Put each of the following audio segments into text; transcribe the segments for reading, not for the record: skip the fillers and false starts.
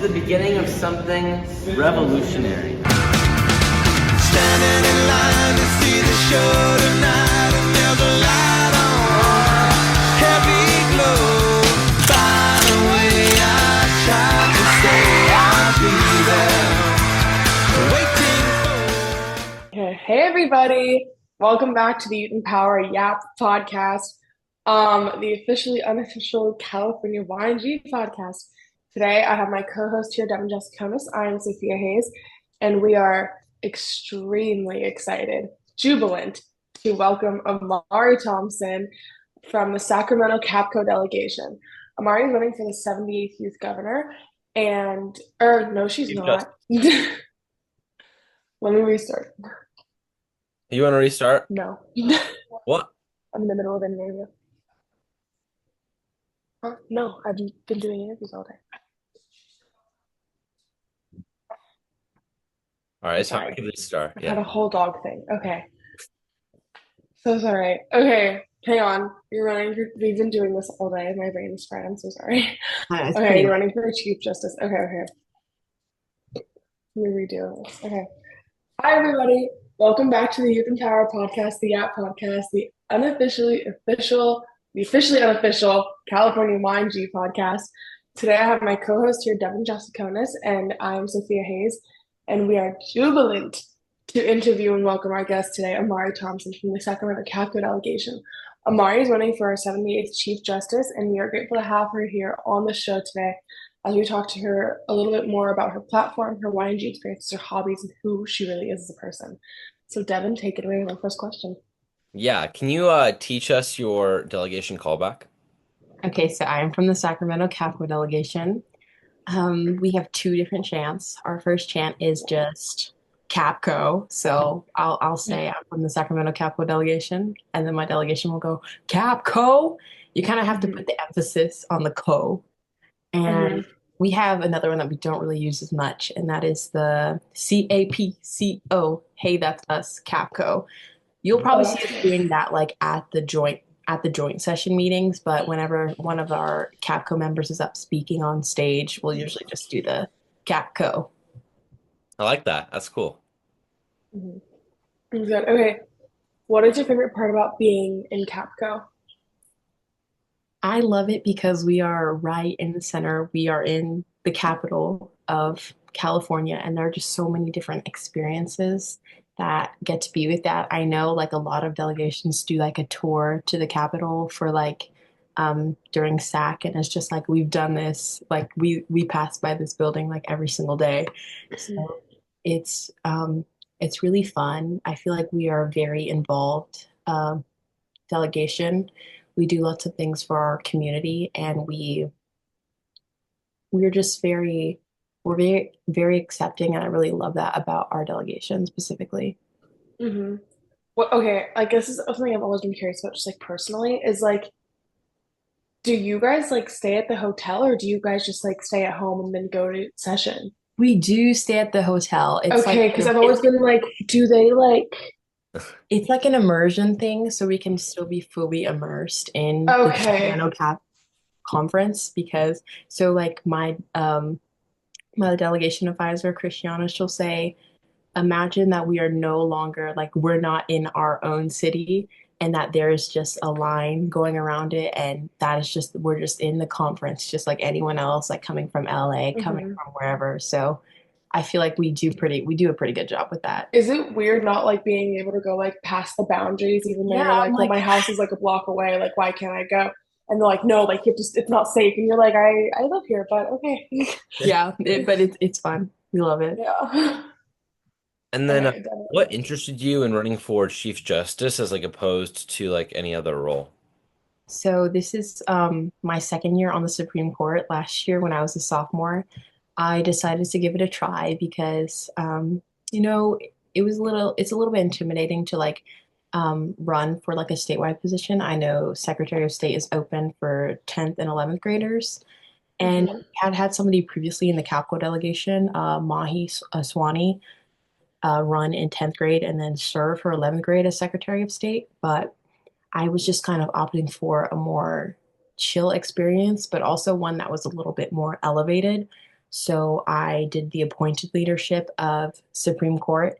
the beginning of something revolutionary. Standing in line to see the show tonight, and there's a light on, heavy glow. By the way, I tried to say I'll be there, waiting for. Hey everybody, welcome back to the Youth and Power Yap podcast, the officially unofficial California YNG podcast. Today I have my co-host here, Devin Jessiconis. I am Sophia Hayes, and we are extremely excited, jubilant to welcome Amari Thompson from the Sacramento Capco delegation. Amari is running for the 78th Youth Governor, no, she's not. Let me restart. You want to restart? No. What? I'm in the middle of an interview. Huh? No, I've been doing interviews all day. All right, it's Sorry. time to restart. I had a whole dog thing. Okay. So sorry. Okay, hang on. We've been doing this all day. My brain is fried. I'm so sorry. Okay, you're running for Chief Justice. Okay. Let me redo this. Okay. Hi, everybody. Welcome back to the Youth and Power podcast, the Yap podcast, the officially unofficial California YNG podcast. Today I have my co-host here, Devin Jessiconis, and I'm Sophia Hayes, and we are jubilant to interview and welcome our guest today, Amari Thompson from the Sacramento Capco delegation. Amari is running for our 78th Chief Justice, and we are grateful to have her here on the show today as we talk to her a little bit more about her platform, her YNG experiences, her hobbies, and who she really is as a person. So Devin, take it away with our first question. Yeah, can you teach us your delegation callback? Okay, so I am from the Sacramento Capco delegation. We have two different chants. Our first chant is just Capco. So I'll say I'm from the Sacramento Capco delegation, and then my delegation will go Capco. You kind of have to put the emphasis on the co. And we have another one that we don't really use as much, and that is the CAPCO. Hey, that's us, Capco. You'll probably see us doing that like at the joint session meetings, but whenever one of our Capco members is up speaking on stage, we'll usually just do the Capco. I like that. That's cool. Good. Okay. What is your favorite part about being in Capco? I love it because we are right in the center. We are in the capital of California, and there are just so many different experiences that get to be with that. I know like a lot of delegations do like a tour to the Capitol for like during SAC, and it's just like we've done this, like we pass by this building like every single day. So it's really fun. I feel like we are very involved delegation. We do lots of things for our community, and we're just very very accepting, and I really love that about our delegation specifically. Well, okay, I guess this is something I've always been curious about, just like personally, is like, do you guys like stay at the hotel, or do you guys just like stay at home and then go to session? We do stay at the hotel. It's okay, because I've always been like, do they like? It's like an immersion thing, so we can still be fully immersed in the Sacramento Cap conference. Because so like my delegation advisor, Christiana, she'll say, imagine that we are no longer like we're not in our own city, and that there is just a line going around it, and that is just we're just in the conference just like anyone else, like coming from LA, coming from wherever. So I feel like we do a pretty good job with that. Is it weird not like being able to go like past the boundaries, even though you're like, well, my house is like a block away, like why can't I go? And they're like, no, like it's not safe. And you're like, I live here, but okay. Yeah, but it's fun. We love it. Yeah. And then what interested you in running for Chief Justice as like opposed to like any other role? So this is my second year on the Supreme Court. Last year when I was a sophomore, I decided to give it a try because it's a little bit intimidating to like run for like a statewide position. I know Secretary of State is open for 10th and 11th graders. And had somebody previously in the Capco delegation, Mahi Aswani, run in 10th grade and then serve for 11th grade as Secretary of State. But I was just kind of opting for a more chill experience, but also one that was a little bit more elevated. So I did the appointed leadership of Supreme Court.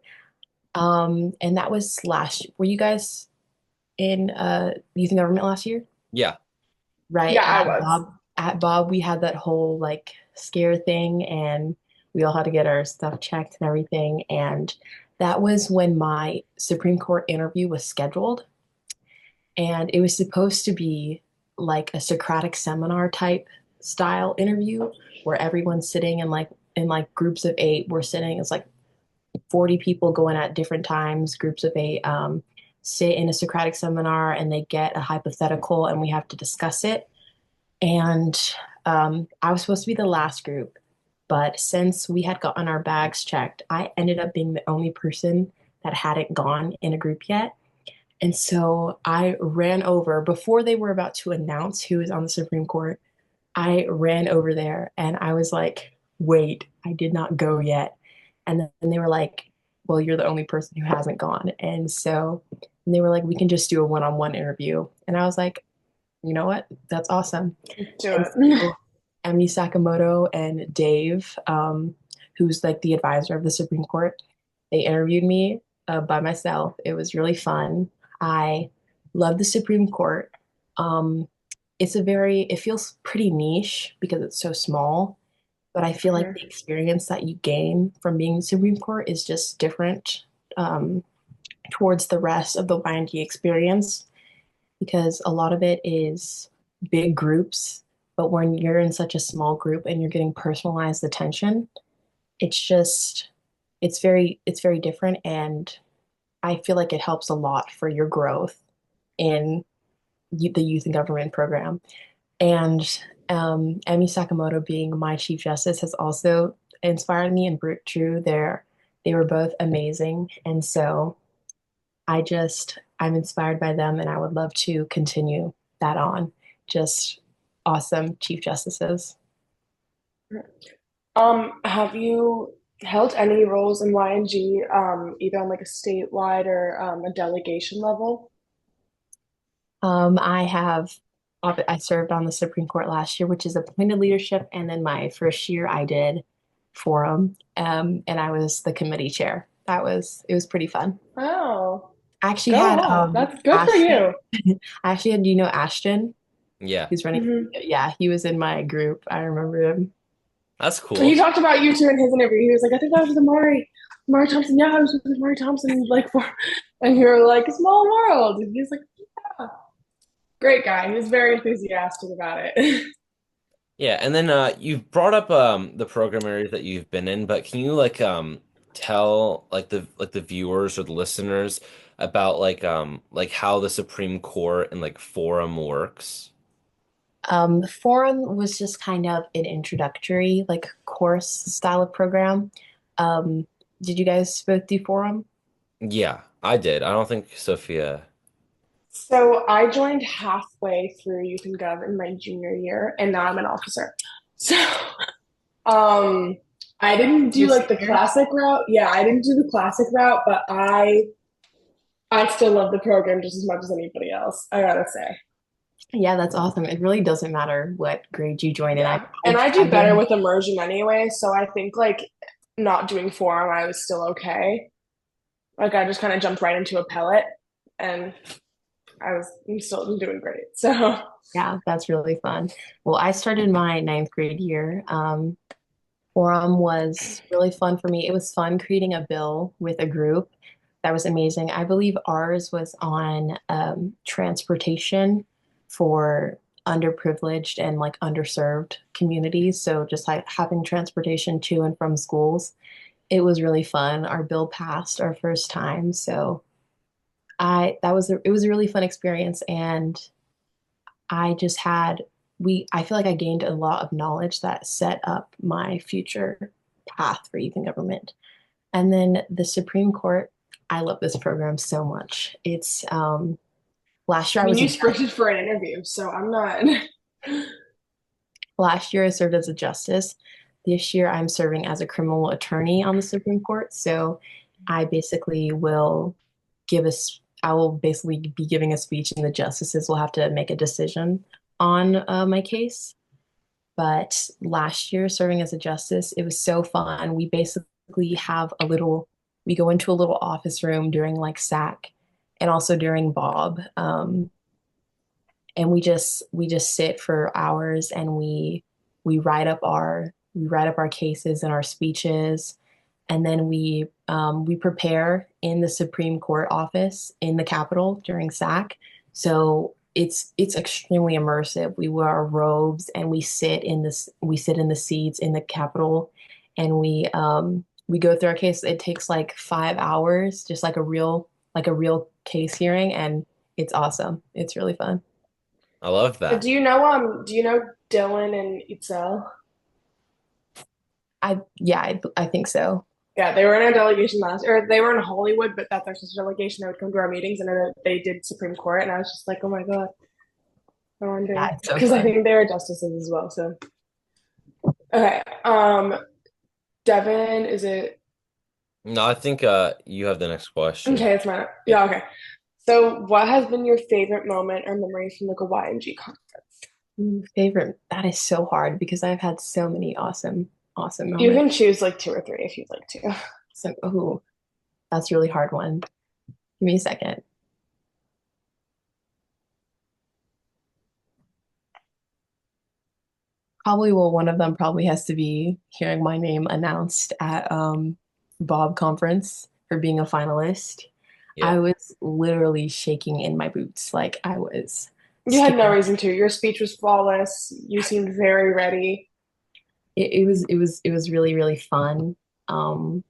And that was last. Were you guys in youth and government last year? Yeah. Right. Yeah, I was. At Bob, we had that whole like scare thing, and we all had to get our stuff checked and everything. And that was when my Supreme Court interview was scheduled. And it was supposed to be like a Socratic seminar type style interview where everyone's sitting in like groups of eight. We're sitting, it's like 40 people going at different times, groups of eight, sit in a Socratic seminar and they get a hypothetical and we have to discuss it. And I was supposed to be the last group, but since we had gotten our bags checked, I ended up being the only person that hadn't gone in a group yet. And so I ran over before they were about to announce who was on the Supreme Court. I ran over there and I was like, wait, I did not go yet. And then they were like, well, you're the only person who hasn't gone. And so they were like, we can just do a one-on-one interview. And I was like, you know what? That's awesome. Do And it. so Emmy Sakamoto and Dave, who's like the advisor of the Supreme Court, they interviewed me by myself. It was really fun. I love the Supreme Court. Um, it feels pretty niche because it's so small, but I feel like Mhm. the experience that you gain from being in the Supreme Court is just different um, towards the rest of the YNG experience because a lot of it is big groups, but when you're in such a small group and you're getting personalized attention, it's just it's very different and I feel like it helps a lot for your growth in the youth and government program. And Emmy Sakamoto being my chief justice has also inspired me and Brooke Drew. They were both amazing. And so I'm inspired by them and I would love to continue that on. Just awesome chief justices. Have you held any roles in YNG, either on like a statewide or a delegation level? I have I served on the Supreme Court last year, which is appointed leadership, and then my first year I did forum, and I was the committee chair. It was pretty fun. Oh, I actually go had on. That's good for Ashton. you. I actually had, do you know Ashton, Yeah. who's running? Hmm. Yeah, he was in my group. I remember him. That's He cool. talked about you too in his interview. He was like, I think that was the Maury Thompson. Yeah, I was with Maury Thompson like for, and you were like, small world. And he's like, yeah. Great guy. He was very enthusiastic about it. Yeah, and then you've brought up the program areas that you've been in, but can you like tell like the viewers or the listeners about like how the Supreme Court and like forum works? The forum was just kind of an introductory, like course style of program. Um, did you guys both do forum? Yeah, I did. I don't think Sophia. So I joined halfway through Youth and Gov in my junior year, and now I'm an officer. So um, I didn't do You're like the scared? classic route. Yeah, I didn't do the classic route, but I still love the program just as much as anybody else, I gotta say. Yeah, that's awesome. It really doesn't matter what grade you join in. Yeah. And I I do better joined. with immersion anyway, so I think like not doing forum, I was still okay. Like I just kind of jumped right into a pellet and I'm still doing great. So Yeah, that's really fun. Well, I started my ninth grade year. Forum was really fun for me. It was fun creating a bill with a group. That was amazing. I believe ours was on transportation for underprivileged and like underserved communities. So just like having transportation to and from schools. It was really fun. Our bill passed our first time. So it was a really fun experience and I just had I feel like I gained a lot of knowledge that set up my future path for youth and government. And then the Supreme Court, I love this program so much. It's last year I I mean was a you judge. sprinted for an interview, so I'm not Last year I served as a justice. This year I'm serving as a criminal attorney on the Supreme Court. So I basically will I will basically be giving a speech and the justices will have to make a decision on my case. But last year, serving as a justice, it was so fun. We basically we go into a little office room during like SAC and also during Bob. And we just sit for hours and we write up our cases and our speeches, and then we prepare in the Supreme Court office in the Capitol during SAC. So it's extremely immersive. We wear our robes and we sit in the seats in the Capitol, and we go through our case. It takes like 5 hours, just like a real case hearing, and it's awesome. It's really fun. I love that. Do you know Dylan and Itzel? I think so. Yeah, they were in our delegation last, or they were in Hollywood, but that's our sister delegation. They would come to our meetings, and then they did Supreme Court, and I was just like, oh my God, I Yeah, wonder, it's so because I fun. think they were justices as well. So, okay, Devin, is it No, I think you have the next question. okay? It's mine. Yeah. Yeah, okay. So, what has been your favorite moment or memory from like a YMG con? Favorite. That is so hard because I've had so many awesome You moments. can choose like two or three if you'd like to. So, oh, that's a really hard one. Give me a second. Probably, well, one of them probably has to be hearing my name announced at Bob conference for being a finalist. Yeah. I was literally shaking in my boots. Like I was You had no scared. reason to. Your speech was flawless. You seemed very ready. It was really fun. Um,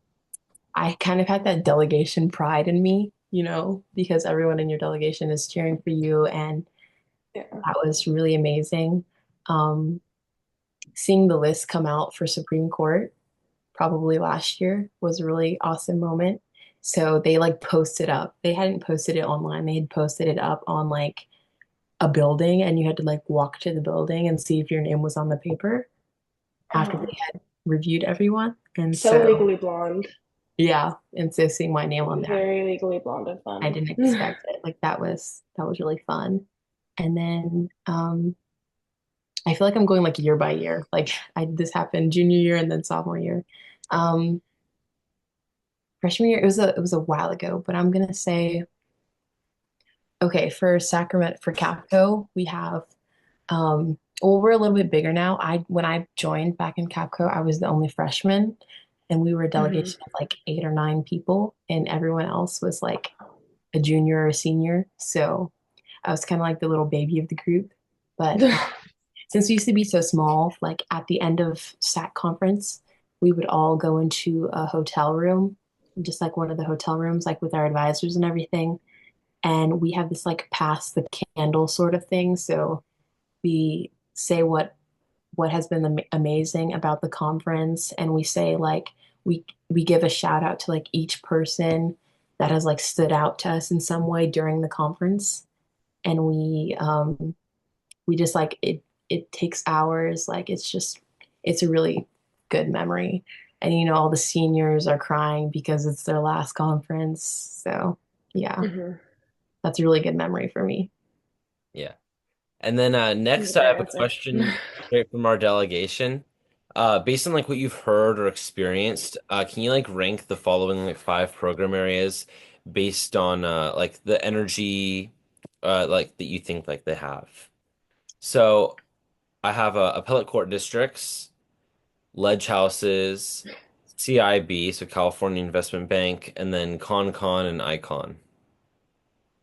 I kind of had that delegation pride in me, because everyone in your delegation is cheering for you, and Yeah. that was really amazing. Um, Seeing the list come out for Supreme Court probably last year was a really awesome moment. So they like posted up. They hadn't posted it online. They had posted it up on like a building, and you had to like walk to the building and see if your name was on the paper after Uh-huh. they had reviewed everyone. And So so, legally blonde. yeah, and so seeing my name on there, Very legally blonde and I fun. didn't expect it. Like that was really fun. And then I feel like I'm going like year by year. Like this happened junior year and then sophomore year. Um, Freshman year, it was a while ago, but I'm gonna say, okay, for Sacramento for Capco, we have well, we're a little bit bigger now. When I joined back in Capco, I was the only freshman, and we were a Mhm. delegation of like 8 or 9 people, and everyone else was like a junior or a senior. So I was kind of like the little baby of the group. But since we used to be so small, like at the end of SAC conference, we would all go into a hotel room, just like one of the hotel rooms, like with our advisors and everything. And we have this like pass the candle sort of thing. So we say what has been amazing about the conference, and we say like we give a shout out to like each person that has like stood out to us in some way during the conference, and we just like it takes hours. Like it's a really good memory. And all the seniors are crying because it's their last conference. So yeah, Mhm. that's a really good memory for me. Yeah. And then That's a next I great have a answer. question straight from our delegation. Based on like what you've heard or experienced, can you like rank the following like five program areas based on like the energy like that you think like they have? So I have appellate court districts, ledge houses, CIB, so California Investment Bank, and then ConCon and Icon.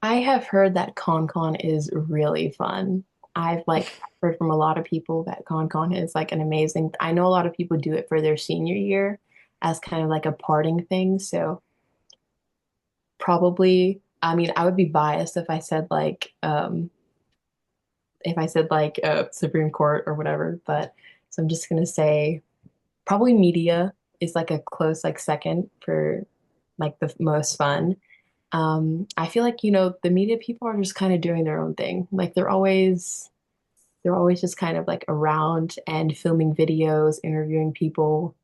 I have heard that ConCon is really fun. I've like heard from a lot of people that ConCon is like an amazing. I know a lot of people do it for their senior year as kind of like a parting thing. So probably, I mean, I would be biased if I said like Supreme Court or whatever, but so I'm just gonna say probably media is like a close like second for like the most fun. I feel like, the media people are just kind of doing their own thing. Like they're always just kind of like around and filming videos, interviewing people.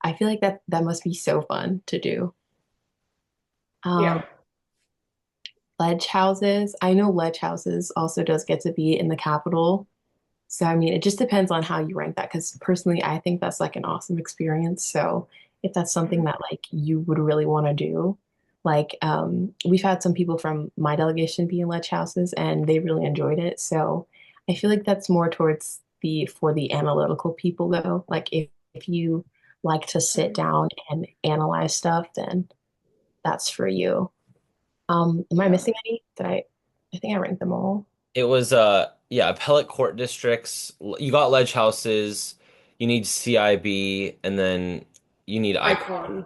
I feel like that must be so fun to do. Um, Yeah. Ledge houses. I know ledge houses also does get to be in the Capitol. So, I mean, it just depends on how you rank that. Because personally, I think that's like an awesome experience. So, if that's something that like you would really want to do, like we've had some people from my delegation be in ledge houses and they really enjoyed it. So, I feel like that's more towards the for the analytical people though. Like if you like to sit down and analyze stuff, then that's for you. Am I Yeah. missing any? I think I ranked them all. It was yeah, appellate court districts. You got ledge houses, you need CIB, and then you need ICON. Icon.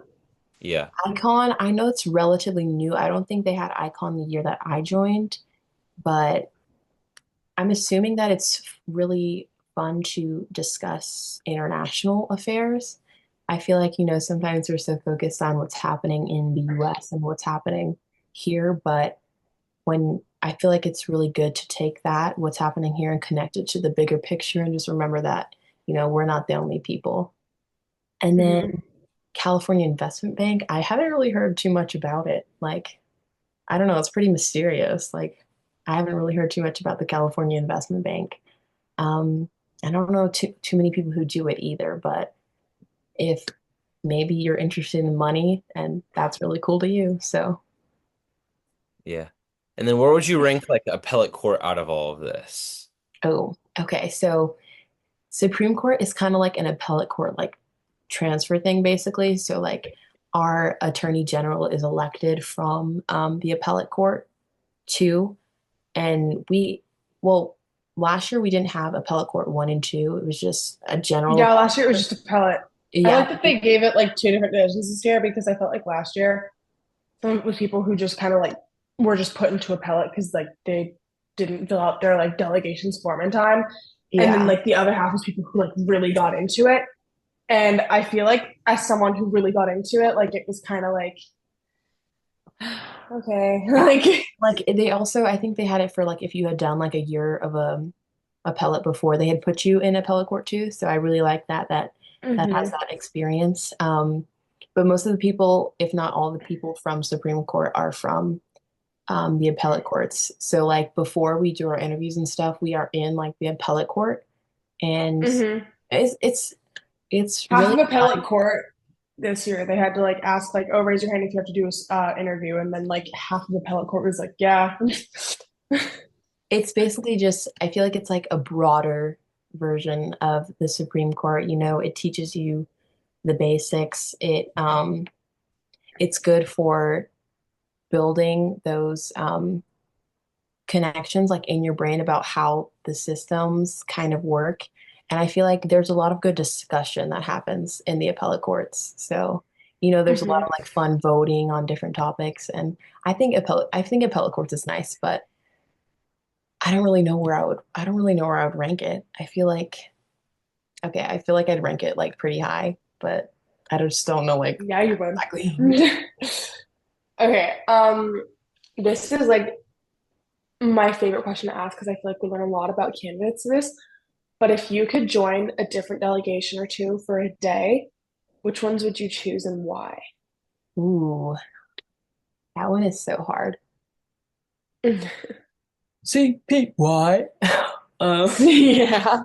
Yeah. Icon, I know it's relatively new. I don't think they had Icon the year that I joined, but I'm assuming that it's really fun to discuss international affairs. I feel like, sometimes we're so focused on what's happening in the US and what's happening here, but when I feel like it's really good to take that, what's happening here, and connect it to the bigger picture and just remember that, we're not the only people. And then Hmm. California Investment Bank, I haven't really heard too much about it. Like, I don't know, it's pretty mysterious. Like, I haven't really heard too much about the California Investment Bank. Um, I don't know too many people who do it either, but if maybe you're interested in money and that's really cool to you. So, Yeah. And then where would you rank like appellate court out of all of this? oh, okay. So Supreme Court is kind of like an appellate court like transfer thing basically. So like our attorney general is elected from the appellate court too. And well, last year we didn't have appellate court one and two. It was just a general Yeah, appellate last year it was court. just appellate. I Yeah, like that they gave it like two different divisions this year because I felt like last year some of the people who just kind of like were just put into appellate because like they didn't fill out their like delegations form in time. And then yeah. like the other half was people who like really got into it. And I feel like as someone who really got into it, like it was kind of like, okay, Yeah. like Like they also, I think they had it for like if you had done like a year of appellate before, they had put you in appellate court too. So I really like that has hmm. that experience. But most of the people, if not all the people from Supreme Court are from the appellate courts. So like before we do our interviews and stuff, we are in like the appellate court and Hmm. it's it's it's Half really of appellate fun. court this year they had to like ask like, oh, raise your hand if you have to do a interview, and then like half of appellate court was like, yeah. It's basically just, I feel like it's like a broader version of the Supreme Court. It teaches you the basics. It's good for building those connections like in your brain about how the systems kind of work. And I feel like there's a lot of good discussion that happens in the appellate courts. So, there's a lot Hmm. of like fun voting on different topics. And I think appellate courts is nice, but I don't really know where I would rank it. I feel like I'd rank it like pretty high, but I just don't know like Yeah, you where would. exactly. Okay, this is like my favorite question to ask because I feel like we learn a lot about candidates in this. But if you could join a different delegation or two for a day, which ones would you choose and why? Ooh, that one is so hard. CPY. Yeah.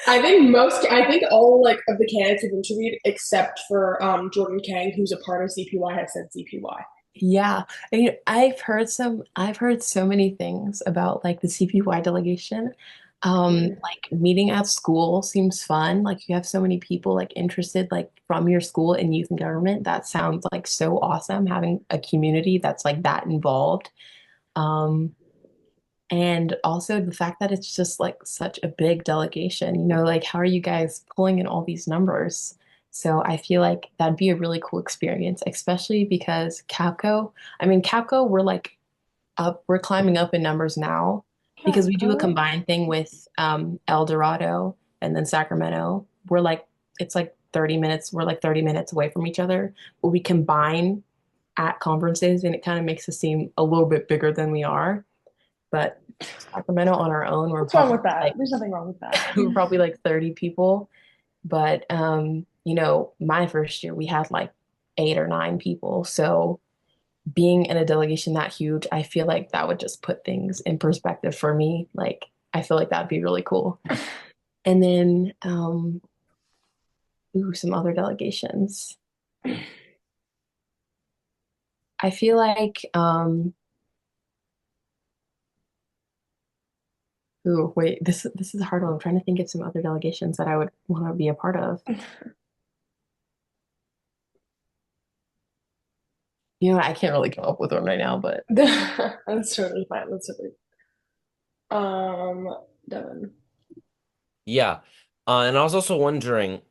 I think all like of the candidates we've interviewed, except for Jordan Kang, who's a part of CPY, has said CPY. Yeah. And, I've heard so many things about like the CPY delegation. Like meeting at school seems fun. Like you have so many people like interested like from your school in youth and government. That sounds like so awesome having a community that's like that involved. Um, and also the fact that it's just like such a big delegation, like how are you guys pulling in all these numbers? So I feel like that'd be a really cool experience, especially because Capco, we're climbing up in numbers now because we do a Oh. combined thing with El Dorado and then Sacramento. It's like 30 minutes, we're like 30 minutes away from each other, but we combine at conferences and it kind of makes us seem a little bit bigger than we are. But Sacramento on our own, What's wrong with that? There's nothing wrong with that. we're probably like 30 people. But my first year we had like 8 or 9 people. So being in a delegation that huge, I feel like that would just put things in perspective for me. Like I feel like that'd be really cool. And then, some other delegations. I feel like, wait, this is a hard one. I'm trying to think of some other delegations that I would want to be a part of. You know, I can't really come up with one right now, but That's totally fine. That's totally Devin. Yeah. And I was also wondering,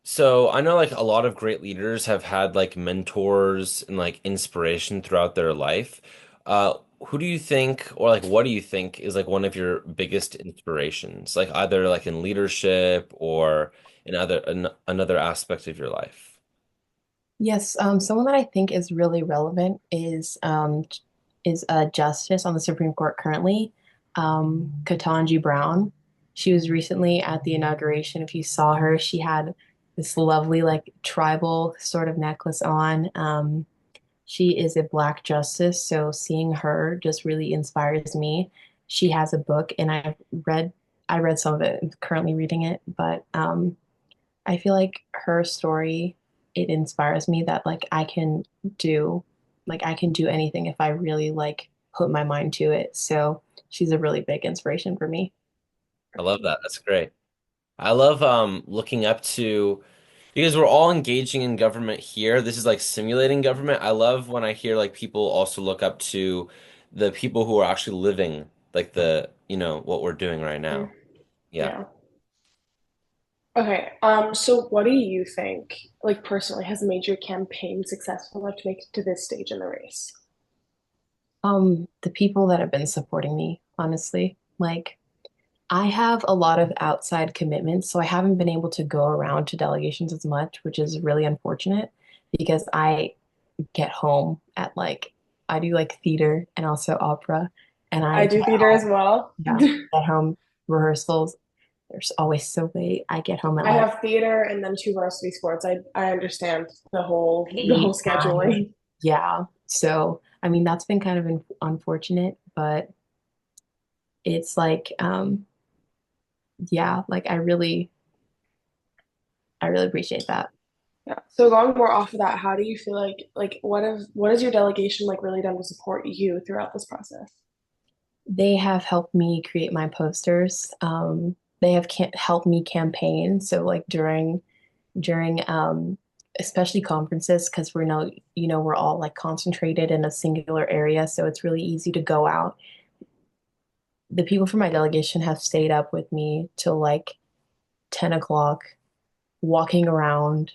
so I know like a lot of great leaders have had like mentors and like inspiration throughout their life. Uh, who do you think, or like what do you think is like one of your biggest inspirations? Like either like in leadership or in another aspect of your life? yes, someone that I think is really relevant is a justice on the Supreme Court currently, Ketanji Brown. She was recently at the inauguration. If you saw her, she had this lovely like tribal sort of necklace on. She is a Black justice, so seeing her just really inspires me. She has a book, and I read some of it, I'm currently reading it, but I feel like her story, it inspires me that do I can do anything if I really like put my mind to it. So she's a really big inspiration for me. I love that. That's great. I love looking up to because we're all engaging in government here. This is like simulating government. I love when I hear like people also look up to the people who are actually living like what we're doing right Mm, now. Yeah. yeah. Okay. So what do you think, like personally, has made your campaign successful enough to make it to this stage in the race? The people that have been supporting me, honestly, like I have a lot of outside commitments, so I haven't been able to go around to delegations as much, which is really unfortunate because I get home at I do like theater and also opera, and I I do get theater home, as well. yeah, get home rehearsals. There's always so late. I get home at I have theater and then two varsity sports. I understand the whole 8, 9. scheduling. Yeah. So, I mean, that's been kind of unfortunate, but it's yeah, like I really appreciate that. Yeah. So going more off of that, how do you feel like what has your delegation like really done to support you throughout this process? They have helped me create my posters. They have helped me campaign. So like during especially conferences, because we're all like concentrated in a singular area, so it's really easy to go out. The people from my delegation have stayed up with me till like 10 o'clock, walking around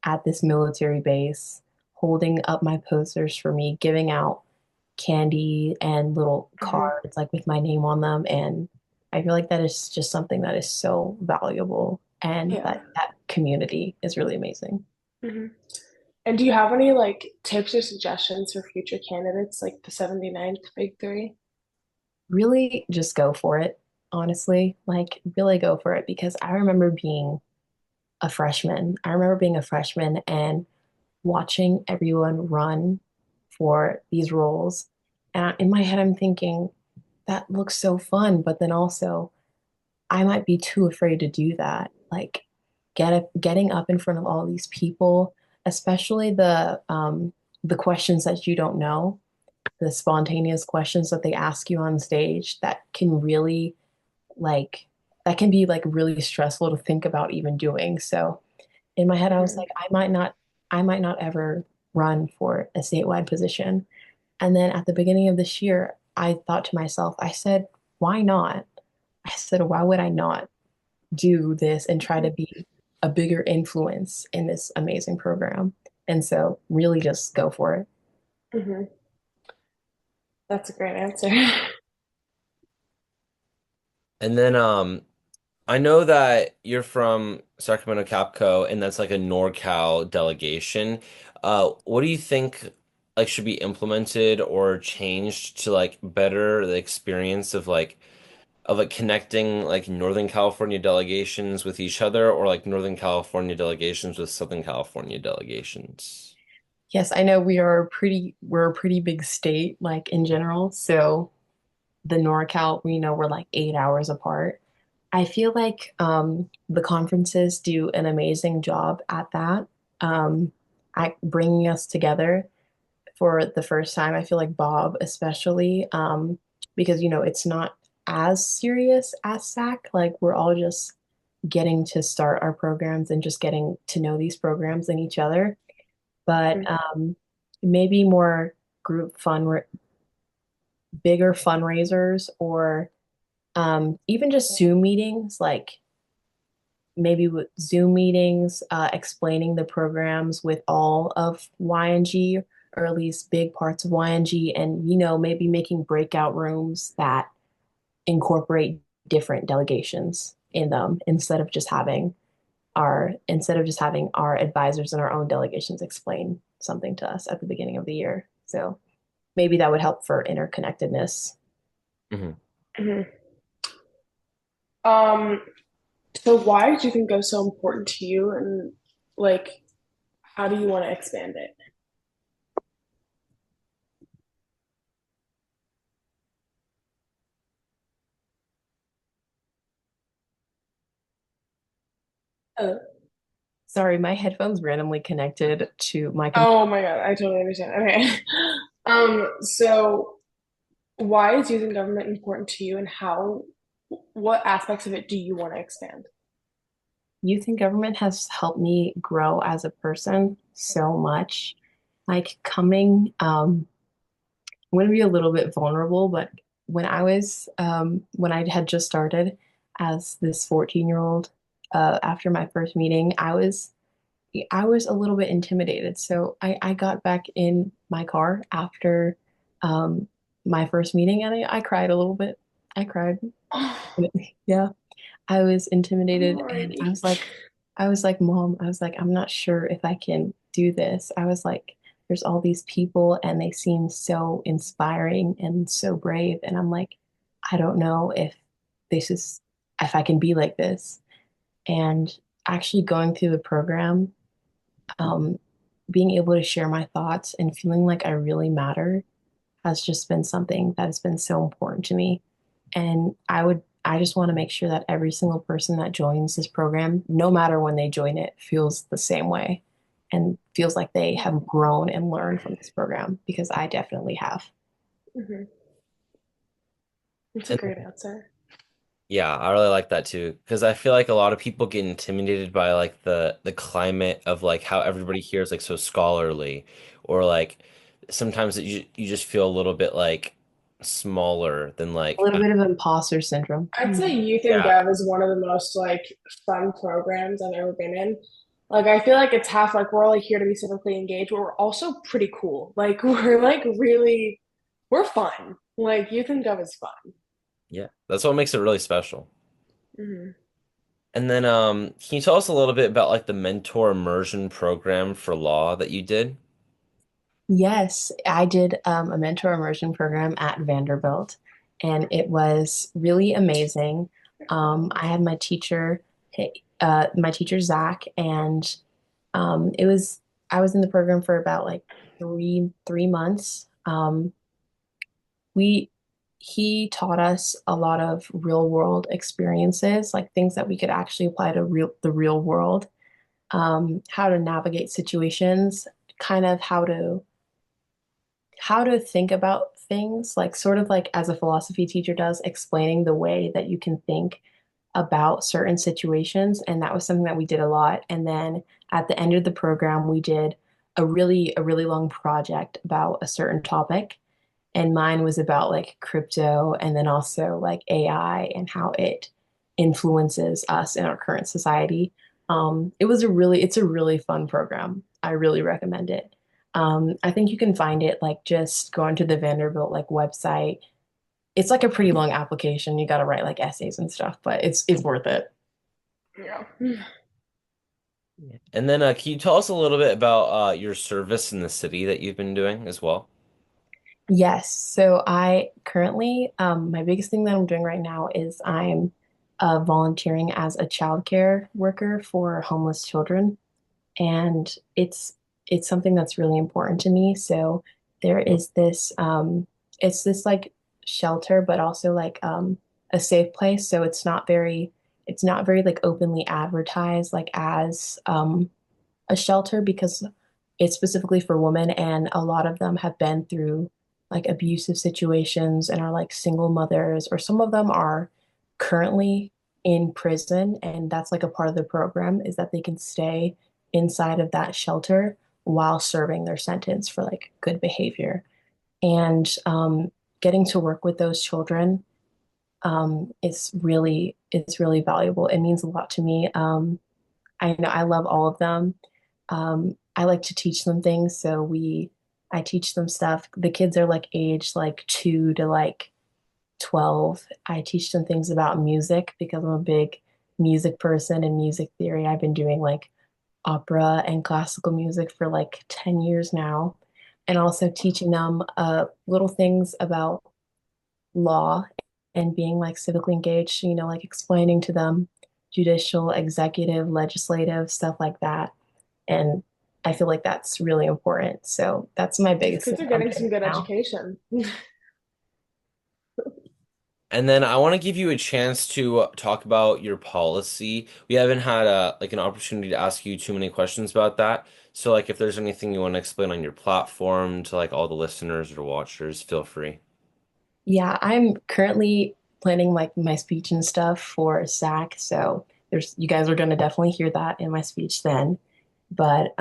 at this military base, holding up my posters for me, giving out candy and little Hmm. cards like with my name on them. And I feel like that is just something that is so valuable and Yeah. that community is really amazing. Hmm. And do you have any like tips or suggestions for future candidates like the 79th Big Three? Really just go for it, honestly. Like really go for it because I remember being a freshman. I remember being a freshman and watching everyone run for these roles. And in my head, I'm thinking, that looks so fun, but then also I might be too afraid to do that. Like getting up in front of all these people, especially the questions that you don't know, the spontaneous questions that they ask you on stage that can really like that can be like really stressful to think about even doing. So in my head, I was Hmm. like, I might not ever run for a statewide position. And then at the beginning of this year, I thought to myself, I said, why not? I said, why would I not do this and try to be a bigger influence in this amazing program? And so really just go for it. Hmm. That's a great answer. And then I know that you're from Sacramento Capco and that's like a NorCal delegation. What do you think like should be implemented or changed to like better the experience of like connecting like Northern California delegations with each other or like Northern California delegations with Southern California delegations? Yes, I know we're a pretty big state, like in general. So the NorCal, we're like 8 hours apart. I feel like the conferences do an amazing job at that, um, at bringing us together for the first time. I feel like Bob, especially, because it's not as serious as SAC. Like we're all just getting to start our programs and just getting to know these programs and each other. But maybe more group fun, bigger fundraisers, or even just Zoom meetings, like maybe with Zoom meetings, explaining the programs with all of YNG, or at least big parts of YNG, and maybe making breakout rooms that incorporate different delegations in them instead of just having our advisors and our own delegations explain something to us at the beginning of the year. So maybe that would help for interconnectedness. Mhm. Mhm. Um, so why do you think it was so important to you, and like, how do you want to expand it? Oh, Sorry, my headphones randomly connected to my computer. oh my God, I totally understand. Okay. So why is youth in government important to you, and what aspects of it do you want to expand? Youth in government has helped me grow as a person so much. Like I'm going to be a little bit vulnerable, but when I had just started as this 14-year-old, after my first meeting, I was a little bit intimidated. So I got back in my car after um, my first meeting, and I cried a little bit. I cried. Yeah. I was intimidated, and Alrighty. I was like, Mom, I was like, I'm not sure if I can do this. I was like, there's all these people and they seem so inspiring and so brave. And I'm like, I don't know this is, if I can be like this. And actually going through the program, um, being able to share my thoughts and feeling like I really matter has just been something that has been so important to me. And I just want to make sure that every single person that joins this program, no matter when they join it, feels the same way and feels like they have grown and learned from this program, because I definitely have. Mhm. That's a And great answer. yeah, I really like that too because I feel like a lot of people get intimidated by like the climate of like how everybody here is like so scholarly, or like sometimes you just feel a little bit like smaller than A like little bit of imposter syndrome. I'd say Youth in yeah. Gov is one of the most like fun programs I've ever been in. Like I feel like it's half like we're all like here to be civically engaged, but we're also pretty cool. Like we're fun. Like Youth in Gov is fun. Yeah, that's what makes it really special. Hmm. And then can you tell us a little bit about like the mentor immersion program for law that you did? Yes, I did a mentor immersion program at Vanderbilt, and it was really amazing. I had my teacher Zach, and it was I was in the program for about like three months. We He taught us a lot of real world experiences, like things that we could actually apply to the real world, how to navigate situations, kind of how to think about things, like sort of like as a philosophy teacher does, explaining the way that you can think about certain situations. And that was something that we did a lot. And then at the end of the program, we did a really long project about a certain topic. And mine was about like crypto, and then also like AI and how it influences us in our current society. It's a really fun program. I really recommend it. I think you can find it like just going to the Vanderbilt like website. It's like a pretty long application. You got to write like essays and stuff, but it's worth it. Yeah. Yeah. And then can you tell us a little bit about your service in the city that you've been doing as well? Yes. So I currently, my biggest thing that I'm doing right now is I'm volunteering as a childcare worker for homeless children, and it's something that's really important to me. So there is it's this like shelter, but also like a safe place. So it's not very like openly advertised like as a shelter because it's specifically for women, and a lot of them have been through like abusive situations and are like single mothers, or some of them are currently in prison, and that's like a part of the program is that they can stay inside of that shelter while serving their sentence for like good behavior. And getting to work with those children it's really valuable. It means a lot to me. I know I love all of them. I like to teach them things, so I teach them stuff. The kids are like aged like 2 to like 12. I teach them things about music because I'm a big music person and music theory. I've been doing like opera and classical music for like 10 years now, and also teaching them little things about law and being like civically engaged, like explaining to them judicial, executive, legislative, stuff like that. And I feel like that's really important. So that's my These biggest thing kids are I'm getting doing some good now. education. And then I want to give you a chance to talk about your policy. We haven't had like an opportunity to ask you too many questions about that. So like if there's anything you want to explain on your platform to like all the listeners or watchers, feel free. Yeah, I'm currently planning like my speech and stuff for SAC. So there's you guys are gonna definitely hear that in my speech then. But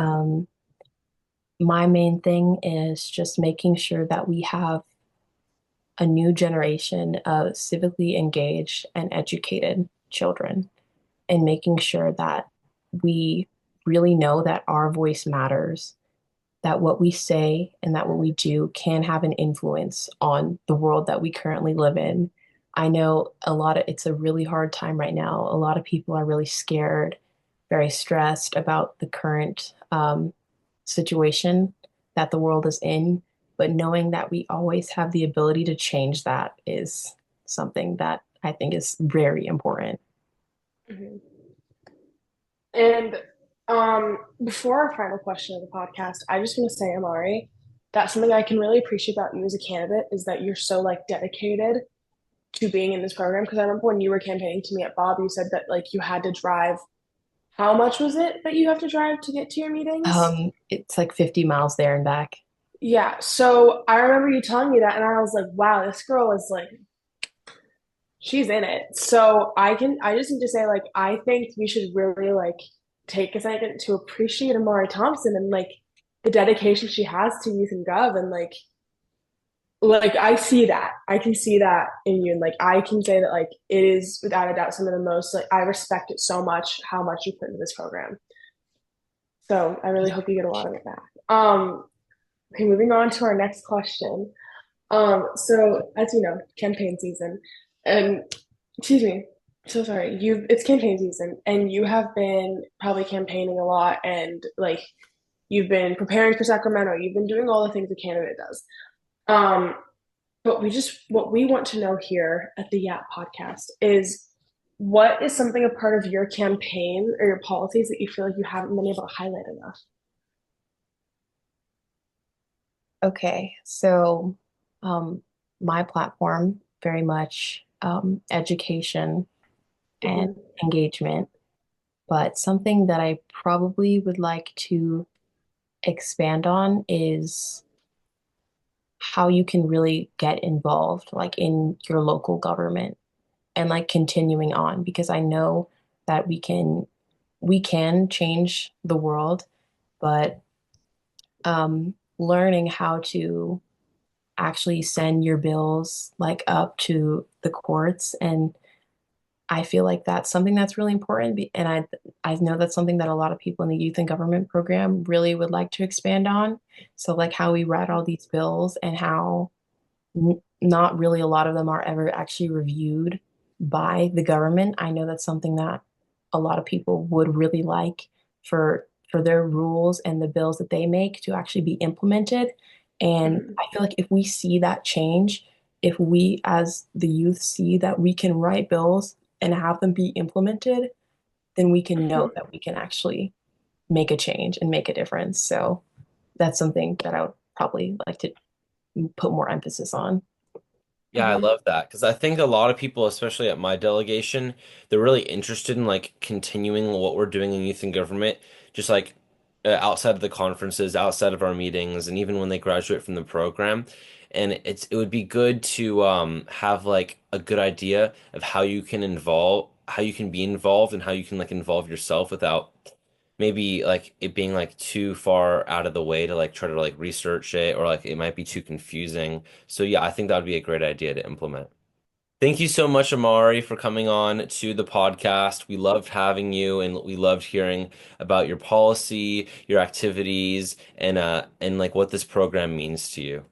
my main thing is just making sure that we have a new generation of civically engaged and educated children, and making sure that we really know that our voice matters, that what we say and that what we do can have an influence on the world that we currently live in. I know it's a really hard time right now. A lot of people are really scared, very stressed about the current situation that the world is in. But knowing that we always have the ability to change that is something that I think is very important. Mhm. And before our final question of the podcast, I just want to say, Amari, that something I can really appreciate about you as a candidate is that you're so like dedicated to being in this program. Because I remember when you were campaigning to me at Bob, you said that like you had to drive. How much was it that you have to drive to get to your meetings? It's like 50 miles there and back. Yeah. So I remember you telling me that, and I was like, wow, this girl is like she's in it. So I just need to say like I think we should really like take a second to appreciate Amari Thompson and like the dedication she has to youth and gov and like I see that. I can see that in you and like I can say that like it is without a doubt some of the most like I respect it so much how much you put into this program. So I really hope you get a lot of it back. Okay, moving on to our next question. So as you know, campaign season. And excuse me. So sorry. It's campaign season and you have been probably campaigning a lot and like you've been preparing for Sacramento. You've been doing all the things a candidate does. Um, but what we want to know here at the Yap podcast is what is something a part of your campaign or your policies that you feel like you haven't been able to highlight enough? Okay, so my platform very much education and Mm-hmm. engagement, but something that I probably would like to expand on is how you can really get involved like in your local government and like continuing on because I know that we can change the world, but learning how to actually send your bills like up to the courts, and I feel like that's something that's really important and I know that's something that a lot of people in the youth and government program really would like to expand on. So like how we write all these bills and how not really a lot of them are ever actually reviewed by the government. I know that's something that a lot of people would really like for their rules and the bills that they make to actually be implemented. And Mm-hmm. I feel like if we see that change, if we as the youth see that we can write bills and have them be implemented, then we can know Mm-hmm. that we can actually make a change and make a difference. So that's something that I would probably like to put more emphasis on. Yeah, I love that because I think a lot of people, especially at my delegation, they're really interested in like continuing what we're doing in youth and government, just like outside of the conferences, outside of our meetings, and even when they graduate from the program. And it would be good to have like a good idea of how you can be involved and how you can like involve yourself without maybe like it being like too far out of the way to like try to like research it or like it might be too confusing. So yeah, I think that would be a great idea to implement. Thank you so much, Amari, for coming on to the podcast. We loved having you and we loved hearing about your policy, your activities, and like what this program means to you.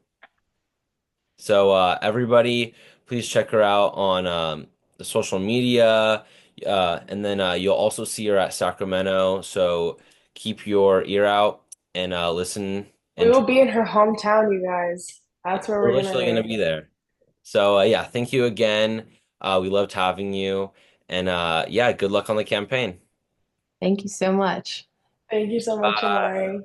So everybody, please check her out on the social media, and then you'll also see her at Sacramento. So keep your ear out and listen. We And will be in her hometown, you guys. That's where we're we're gonna literally going to be. be there. So yeah, thank you again. We loved having you, and yeah, good luck on the campaign. Thank you so much. Thank you so much, Bye. Amari.